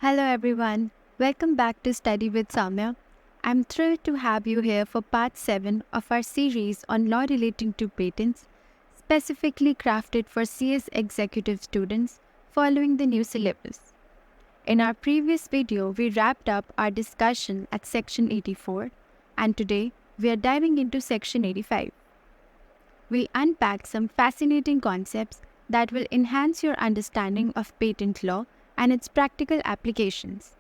Hello everyone, welcome back to Study with Samya. I'm thrilled to have you here for part 7 of our series on law relating to patents, specifically crafted for CS executive students following the new syllabus. In our previous video, we wrapped up our discussion at section 84, and today we are diving into section 85. We'll unpack some fascinating concepts that will enhance your understanding of patent law and its practical applications.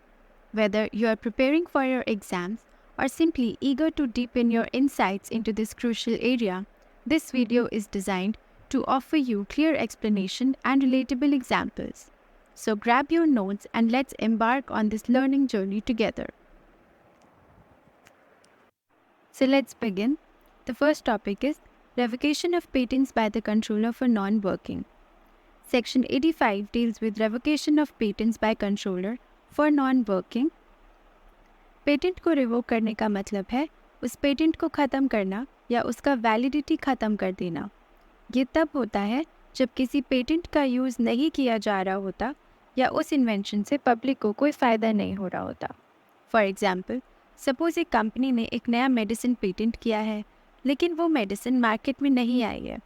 Whether you are preparing for your exams or simply eager to deepen your insights into this crucial area, this video is designed to offer you clear explanation and relatable examples. So grab your notes and let's embark on this learning journey together. So let's begin. The first topic is revocation of patents by the controller for non-working. Section 85 deals with revocation of patents by controller for non-working. Patent को revoke करने का मतलब है उस patent को ख़त्म करना या उसका वैलिडिटी ख़त्म कर देना। ये तब होता है जब किसी पेटेंट का यूज़ नहीं किया जा रहा होता या उस इन्वेंशन से पब्लिक को कोई फ़ायदा नहीं हो रहा होता। फॉर एग्ज़ाम्पल, सपोज़ एक कंपनी ने एक नया मेडिसिन पेटेंट किया है लेकिन वो मेडिसिन मार्केट में नहीं आई है।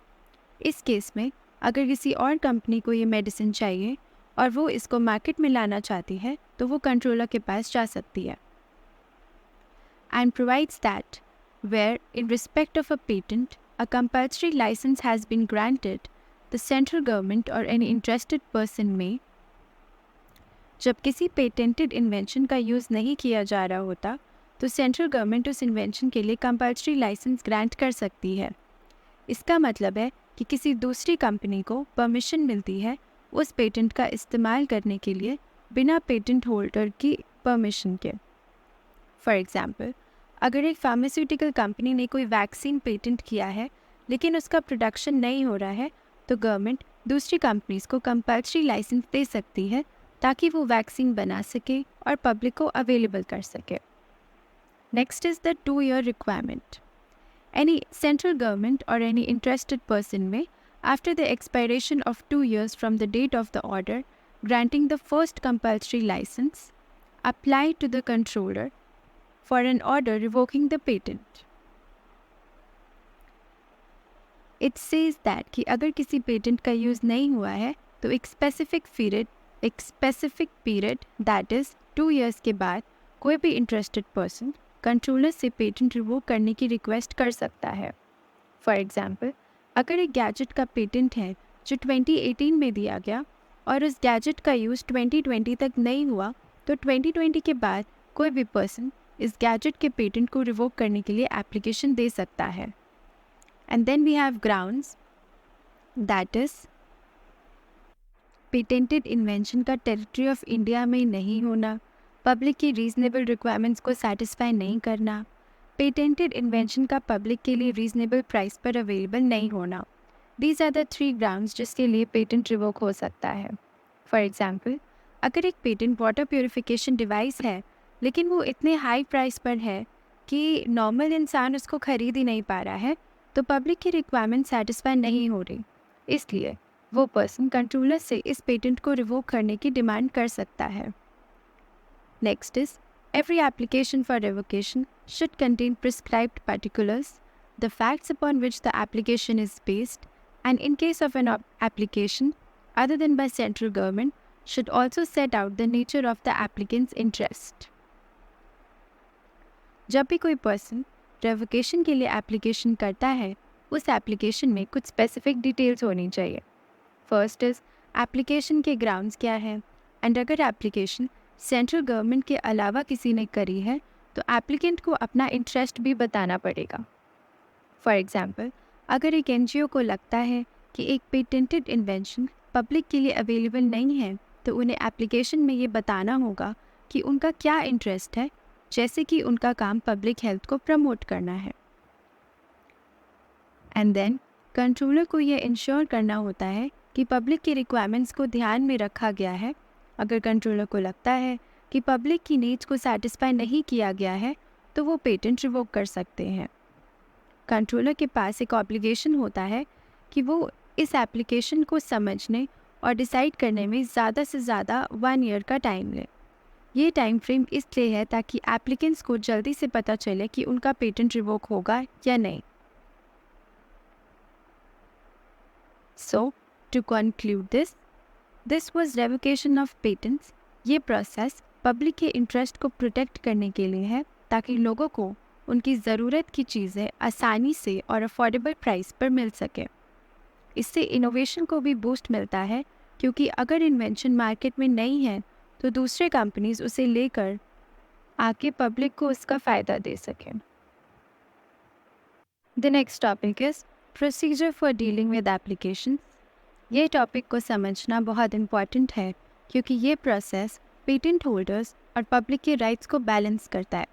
इस केस में अगर किसी और कंपनी को ये मेडिसिन चाहिए और वो इसको मार्केट में लाना चाहती है तो वो कंट्रोलर के पास जा सकती है। And provides that where, in respect of a patent, a compulsory license has been granted, the central government or any interested person may, जब किसी पेटेंटेड इन्वेंशन का यूज़ नहीं किया जा रहा होता तो सेंट्रल गवर्नमेंट उस इन्वेंशन के लिए कंपल्सरी लाइसेंस ग्रांट कर सकती है। इसका मतलब है कि किसी दूसरी कंपनी को परमिशन मिलती है उस पेटेंट का इस्तेमाल करने के लिए बिना पेटेंट होल्डर की परमिशन के। फॉर एग्ज़ाम्पल, अगर एक फार्मास्यूटिकल कंपनी ने कोई वैक्सीन पेटेंट किया है लेकिन उसका प्रोडक्शन नहीं हो रहा है तो गवर्नमेंट दूसरी कंपनीज को कंपल्सरी लाइसेंस दे सकती है ताकि वो वैक्सीन बना सके और पब्लिक को अवेलेबल कर सके। Next is the 2-year requirement. Any central government और एनी इंटरेस्टेड पर्सन में after the expiration of 2 years from the date of the order granting the first compulsory licence apply to the controller for an order revoking the patent. It says that कि अगर किसी patent का use नहीं हुआ है तो एक specific period that is 2 years के बाद कोई भी इंटरेस्टेड पर्सन कंट्रोलर से पेटेंट रिवोक करने की रिक्वेस्ट कर सकता है। फॉर एग्ज़ाम्पल, अगर एक गैजेट का पेटेंट है जो 2018 में दिया गया और उस गैजेट का यूज़ 2020 तक नहीं हुआ तो 2020 के बाद कोई भी पर्सन इस गैजेट के पेटेंट को रिवोक करने के लिए एप्लीकेशन दे सकता है। And then we have grounds that is patented invention का टेरिटरी ऑफ इंडिया में नहीं होना, पब्लिक की रीजनेबल रिक्वायरमेंट्स को सेटिस्फाई नहीं करना, पेटेंटेड इन्वेंशन का पब्लिक के लिए रीजनेबल प्राइस पर अवेलेबल नहीं होना। दीज आर द 3 ग्राउंड्स जिसके लिए पेटेंट रिवोक हो सकता है। फॉर एग्जाम्पल, अगर एक पेटेंट वाटर प्योरीफिकेशन डिवाइस है लेकिन वो इतने हाई प्राइस पर है कि नॉर्मल इंसान उसको ख़रीद ही नहीं पा रहा है तो पब्लिक की रिक्वायरमेंट सेटिस्फाई नहीं हो रही, इसलिए वो पर्सन कंट्रोलर से इस पेटेंट को रिवोक करने की डिमांड कर सकता है। Next is every application for revocation should contain prescribed particulars, the facts upon which the application is based, and in case of an application other than by central government should also set out the nature of the applicant's interest. जब भी कोई person revocation के लिए application करता है उस application में कुछ स्पेसिफिक डिटेल्स होनी चाहिए। फर्स्ट इज़ एप्लीकेशन के ग्राउंड्स क्या है, एंड अगर एप्लीकेशन सेंट्रल गवर्नमेंट के अलावा किसी ने करी है तो एप्लीकेंट को अपना इंटरेस्ट भी बताना पड़ेगा। फॉर एग्ज़ाम्पल, अगर एक एनजीओ को लगता है कि एक पेटेंटेड इन्वेंशन पब्लिक के लिए अवेलेबल नहीं है तो उन्हें एप्लीकेशन में ये बताना होगा कि उनका क्या इंटरेस्ट है, जैसे कि उनका काम पब्लिक हेल्थ को प्रमोट करना है। एंड देन कंट्रोलर को ये इंश्योर करना होता है कि पब्लिक की रिक्वायरमेंट्स को ध्यान में रखा गया है। अगर कंट्रोलर को लगता है कि पब्लिक की नीड्स को सेटिस्फाई नहीं किया गया है तो वो पेटेंट रिवोक कर सकते हैं। कंट्रोलर के पास एक ऑब्लिगेशन होता है कि वो इस एप्लीकेशन को समझने और डिसाइड करने में ज़्यादा से ज़्यादा 1 year का टाइम लें। ये टाइम फ्रेम इसलिए है ताकि एप्लीकेंट्स को जल्दी से पता चले कि उनका पेटेंट रिवोक होगा या नहीं। So to conclude this was revocation of patents. ये प्रोसेस पब्लिक के इंटरेस्ट को प्रोटेक्ट करने के लिए है ताकि लोगों को उनकी ज़रूरत की चीज़ें आसानी से और अफोर्डेबल प्राइस पर मिल सके। इससे इनोवेशन को भी बूस्ट मिलता है, क्योंकि अगर इन्वेंशन मार्केट में नहीं है तो दूसरे कंपनीज उसे लेकर आके पब्लिक को उसका फ़ायदा दे सकें। The next topic is procedure for dealing with application. ये टॉपिक को समझना बहुत इम्पॉर्टेंट है, क्योंकि ये प्रोसेस पेटेंट होल्डर्स और पब्लिक के राइट्स को बैलेंस करता है।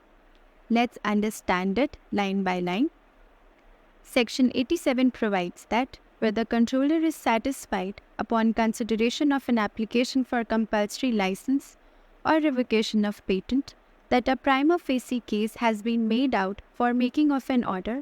Let's understand it line by line. Section 87 provides that where the controller is satisfied upon consideration of an application for compulsory license or revocation of patent that a prima facie case has been made out for making of an order।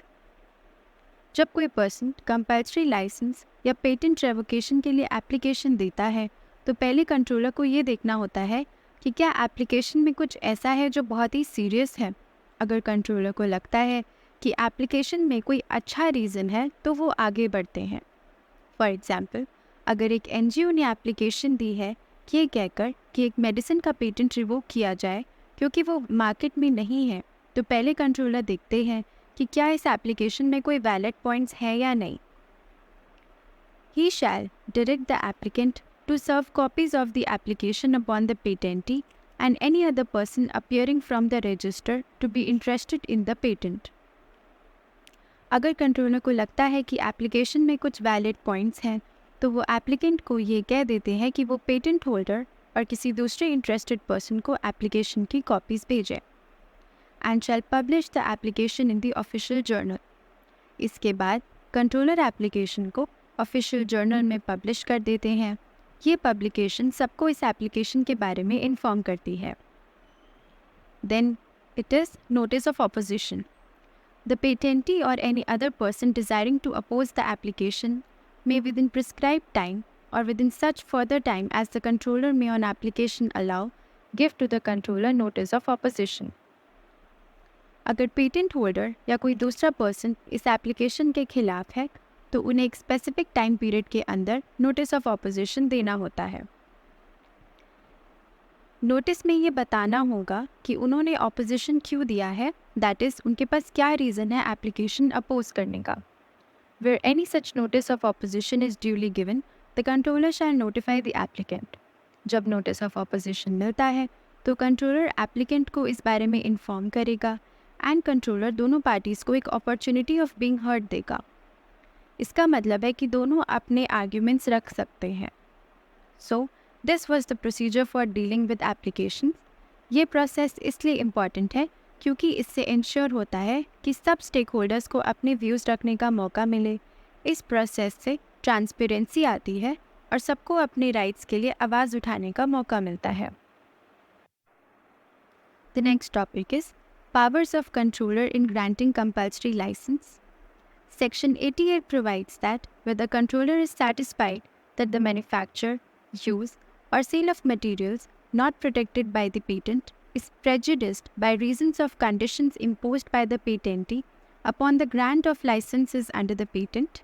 जब कोई person compulsory licence या patent revocation के लिए application देता है तो पहले controller को ये देखना होता है कि क्या एप्लीकेशन में कुछ ऐसा है जो बहुत ही सीरियस है। अगर कंट्रोलर को लगता है कि एप्लीकेशन में कोई अच्छा रीज़न है तो वो आगे बढ़ते हैं। फॉर एग्ज़ाम्पल, अगर एक एनजीओ ने एप्लीकेशन दी है ये कहकर कि एक मेडिसिन का पेटेंट रिवोक किया जाए क्योंकि वो मार्केट में नहीं है, तो पहले कंट्रोलर देखते हैं कि क्या इस एप्लीकेशन में कोई वैलिड पॉइंट्स है या नहीं। He shall direct the applicant to serve copies of the application upon the patentee and any other person appearing from the register to be interested in the patent। अगर controller को लगता है कि application में कुछ वैलिड पॉइंट्स हैं तो वो एप्लीकेंट को ये कह देते हैं कि वो पेटेंट होल्डर और किसी दूसरे इंटरेस्टेड पर्सन को एप्लीकेशन की कॉपीज़ भेजें and shall publish the application in the official journal. इसके बाद कंट्रोलर एप्लीकेशन को ऑफिशियल जर्नल में पब्लिश कर देते हैं। ये पब्लिकेशन सबको इस एप्लीकेशन के बारे में इन्फॉर्म करती है। Then it is notice of opposition. The patentee or any other person desiring to oppose the application may within prescribed time or within such further time as the controller may on application allow give to the controller notice of opposition। अगर patent holder या कोई दूसरा person इस application के खिलाफ है तो उन्हें एक स्पेसिफिक टाइम पीरियड के अंदर नोटिस ऑफ ऑपोजिशन देना होता है। नोटिस में ये बताना होगा कि उन्होंने ऑपोजिशन क्यों दिया है, दैट इज़ उनके पास क्या रीज़न है एप्लीकेशन अपोज करने का। Where any such notice of opposition is duly given the controller shall notify the applicant. जब नोटिस ऑफ ऑपोजिशन मिलता है तो कंट्रोलर एप्लीकेंट को इस बारे में इन्फॉर्म करेगा एंड कंट्रोलर दोनों पार्टीज़ को एक अपॉर्चुनिटी ऑफ बीइंग हर्ड देगा। इसका मतलब है कि दोनों अपने आर्ग्यूमेंट्स रख सकते हैं। So this was the procedure for dealing with application. ये प्रोसेस इसलिए इम्पॉर्टेंट है क्योंकि इससे इंश्योर होता है कि सब स्टेक होल्डर्स को अपने व्यूज़ रखने का मौका मिले। इस प्रोसेस से ट्रांसपेरेंसी आती है और सबको अपने राइट्स के लिए आवाज़ उठाने का मौका मिलता है। The next topic is powers of controller in granting compulsory licence. Section 88 provides that where the controller is satisfied that the manufacture, use, or sale of materials not protected by the patent is prejudiced by reasons of conditions imposed by the patentee upon the grant of licenses under the patent।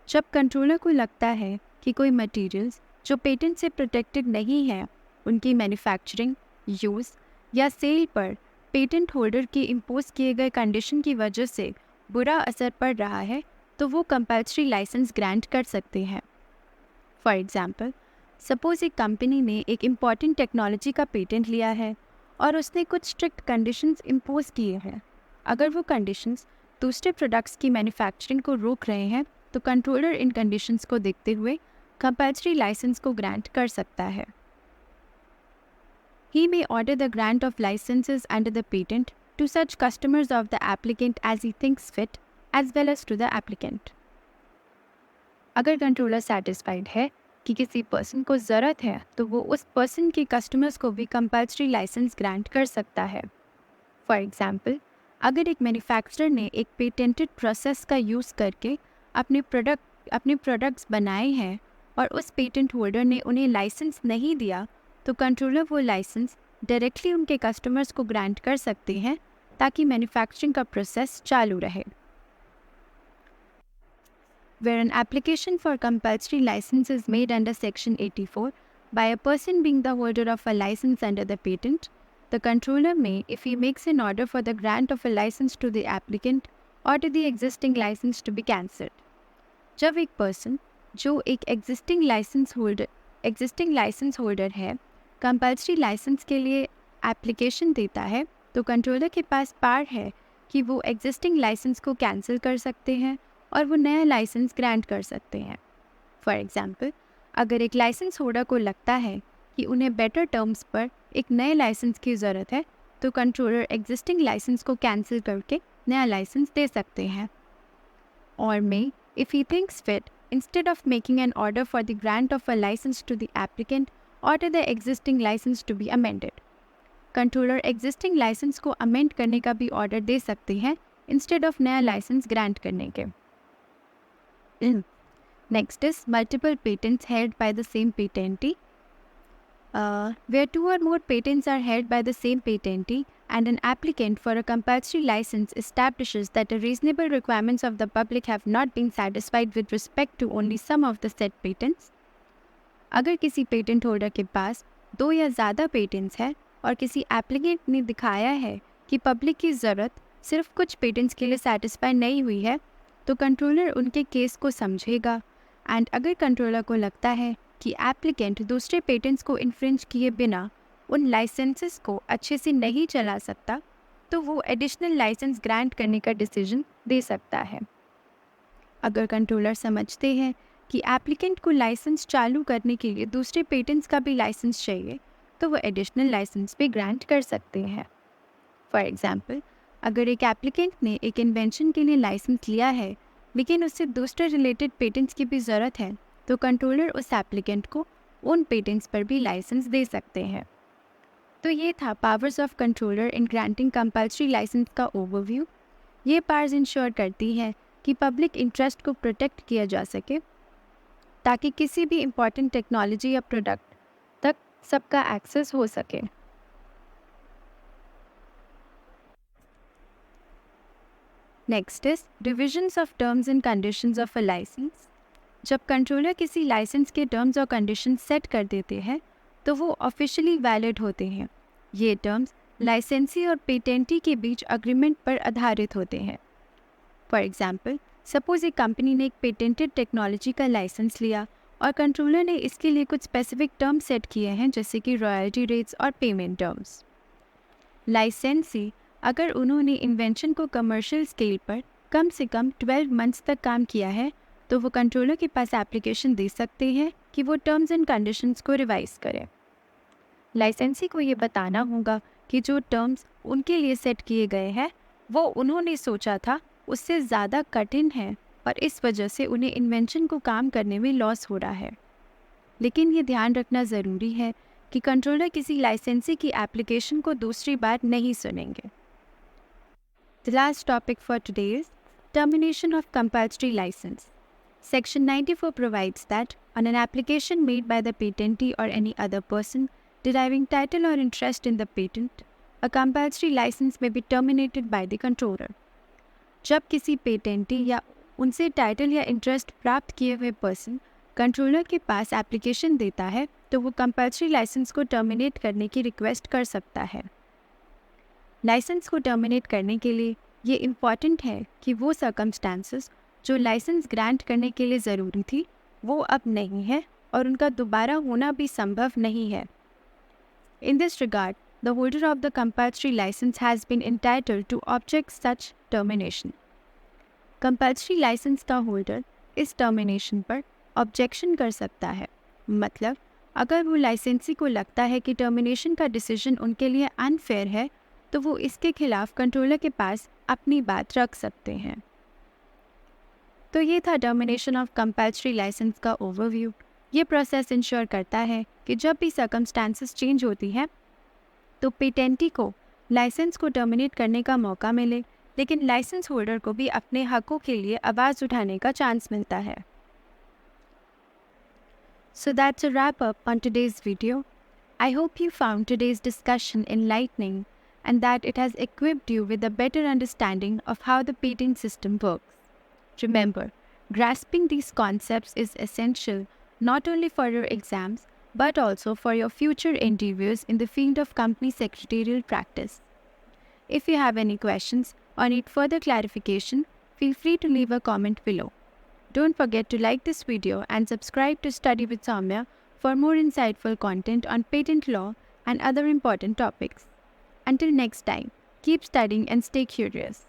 जब controller को लगता है कि कोई materials जो patent से protected नहीं है उनकी मैन्युफैक्चरिंग, यूज़ या सेल पर पेटेंट होल्डर की इम्पोज किए गए कंडीशन की वजह से बुरा असर पड़ रहा है तो वो कंपल्सरी लाइसेंस ग्रांट कर सकते हैं। फॉर एग्ज़ाम्पल, सपोज़ एक कंपनी ने एक इम्पॉर्टेंट टेक्नोलॉजी का पेटेंट लिया है और उसने कुछ स्ट्रिक्ट कंडीशंस इम्पोज किए हैं। अगर वो कंडीशंस दूसरे प्रोडक्ट्स की मैन्युफैक्चरिंग को रोक रहे हैं तो कंट्रोलर इन कंडीशंस को देखते हुए कंपल्सरी लाइसेंस को ग्रांट कर सकता है। He may order the grant of licenses under the patent to such customers of the applicant as he thinks fit, as well as to the applicant। अगर controller satisfied है कि किसी person को ज़रूरत है तो वो उस पर्सन के कस्टमर्स को भी कंपल्सरी लाइसेंस ग्रांट कर सकता है। फॉर एग्ज़ाम्पल, अगर एक मैन्युफैक्चरर ने एक पेटेंटेड प्रोसेस का यूज़ करके अपने प्रोडक्ट्स बनाए हैं और उस पेटेंट होल्डर ने उन्हें लाइसेंस नहीं दिया तो कंट्रोलर वो लाइसेंस डायरेक्टली उनके कस्टमर्स को ग्रांट कर सकते हैं ताकि मैन्युफैक्चरिंग का प्रोसेस चालू रहे। Where an application for compulsory license is made under Section 84 by a person being the holder of a license under the patent, the controller may, if he makes an order for the grant of a license to the applicant or to the existing license to be cancelled. जब एक person जो एक existing licence holder है compulsory licence के लिए application देता है, तो कंट्रोलर के पास पावर है कि वो एग्जिस्टिंग लाइसेंस को कैंसिल कर सकते हैं और वो नया लाइसेंस ग्रांट कर सकते हैं। फॉर एग्जांपल, अगर एक लाइसेंस होल्डर को लगता है कि उन्हें बेटर टर्म्स पर एक नए लाइसेंस की ज़रूरत है, तो कंट्रोलर एग्जिस्टिंग लाइसेंस को कैंसिल करके नया लाइसेंस दे सकते हैं। और मे, if he thinks fit, instead of making an order for the grant of a license to the applicant, order the existing license to be amended. Controller existing licence को amend करने का भी order दे सकते हैं इंस्टेड ऑफ नया licence grant करने के। Next is multiple patents held by the same patentee. Where two or more patents are held by the same patentee and an applicant for a compulsory license establishes that the reasonable requirements of the public have not been satisfied with respect to only some of the said patents. अगर किसी patent holder के पास दो या ज़्यादा patents हैं और किसी applicant ने दिखाया है कि पब्लिक की ज़रूरत सिर्फ कुछ पेटेंट्स के लिए सेटिस्फाई नहीं हुई है, तो कंट्रोलर उनके केस को समझेगा। एंड अगर कंट्रोलर को लगता है कि एप्लीकेंट दूसरे पेटेंट्स को इन्फ्रिंज किए बिना उन लाइसेंसेस को अच्छे से नहीं चला सकता, तो वो एडिशनल लाइसेंस ग्रांट करने का डिसीजन दे सकता है। अगर कंट्रोलर समझते हैं कि एप्लीकेंट को लाइसेंस चालू करने के लिए दूसरे पेटेंट्स का भी लाइसेंस चाहिए, तो वो एडिशनल लाइसेंस भी ग्रांट कर सकते हैं। फॉर एग्जांपल, अगर एक एप्लीकेंट ने एक इन्वेंशन के लिए लाइसेंस लिया है लेकिन उससे दूसरे रिलेटेड पेटेंट्स की भी ज़रूरत है, तो कंट्रोलर उस एप्लीकेंट को उन पेटेंट्स पर भी लाइसेंस दे सकते हैं। तो ये था powers of controller in granting compulsory licence का ओवरव्यू। ये पावर्स इंश्योर करती है कि पब्लिक इंटरेस्ट को प्रोटेक्ट किया जा सके ताकि किसी भी इम्पॉर्टेंट टेक्नोलॉजी या प्रोडक्ट तक सबका एक्सेस हो सके। Next is divisions of terms and conditions of a licence. जब कंट्रोलर किसी लाइसेंस के टर्म्स और कंडीशंस सेट कर देते हैं, तो वो ऑफिशियली वैलिड होते हैं। ये टर्म्स लाइसेंसी और पेटेंटी के बीच अग्रीमेंट पर आधारित होते हैं। फॉर एग्जांपल, सपोज एक कंपनी ने एक पेटेंटेड टेक्नोलॉजी का लाइसेंस लिया और कंट्रोलर ने इसके लिए कुछ स्पेसिफिक टर्म्स सेट किए हैं, जैसे कि रॉयल्टी रेट्स और पेमेंट टर्म्स। लाइसेंसी, अगर उन्होंने इन्वेंशन को कमर्शियल स्केल पर कम से कम 12 मंथ्स तक काम किया है, तो वो कंट्रोलर के पास एप्लीकेशन दे सकते हैं कि वो टर्म्स एंड कंडीशंस को रिवाइज करें। लाइसेंसी को ये बताना होगा कि जो टर्म्स उनके लिए सेट किए गए हैं वो उन्होंने सोचा था उससे ज़्यादा कठिन है और इस वजह से उन्हें इन्वेंशन को काम करने में लॉस हो रहा है। लेकिन ये ध्यान रखना ज़रूरी है कि कंट्रोलर किसी लाइसेंसी की एप्लीकेशन को दूसरी बार नहीं सुनेंगे। The last topic for today is termination of compulsory licence. Section 94 provides that on an application made by the patentee or any other person deriving title or interest in the patent, a compulsory license may be terminated by the controller. जब किसी पेटेंटी या उनसे title या interest प्राप्त किए हुए person controller के पास application देता है, तो वो कंपल्सरी लाइसेंस को टर्मिनेट करने की रिक्वेस्ट कर सकता है। लाइसेंस को टर्मिनेट करने के लिए ये इम्पॉर्टेंट है कि वो सर्कमस्टांसेस जो लाइसेंस ग्रांट करने के लिए ज़रूरी थी वो अब नहीं है और उनका दोबारा होना भी संभव नहीं है। In this regard, the holder of the compulsory licence has been entitled to object such termination. Compulsory licence का होल्डर इस टर्मिनेशन पर ऑब्जेक्शन कर सकता है। मतलब, अगर वो लाइसेंसी को लगता है कि टर्मिनेशन का डिसीजन उनके लिए अनफेयर है, तो वो इसके खिलाफ कंट्रोलर के पास अपनी बात रख सकते हैं। तो ये था टर्मिनेशन ऑफ कंपल्सरी लाइसेंस का ओवरव्यू। ये प्रोसेस इंश्योर करता है कि जब भी सर्कमस्टांसेस चेंज होती हैं तो पेटेंटी को लाइसेंस को टर्मिनेट करने का मौका मिले, लेकिन लाइसेंस होल्डर को भी अपने हकों के लिए आवाज़ उठाने का चांस मिलता है। So that's a wrap up on today's video. I hope you found today's discussion enlightening and that it has equipped you with a better understanding of how the patent system works. Remember, grasping these concepts is essential not only for your exams but also for your future endeavors in the field of company secretarial practice. If you have any questions or need further clarification, feel free to leave a comment below. Don't forget to like this video and subscribe to Study with Soumya for more insightful content on patent law and other important topics. Until next time, keep studying and stay curious.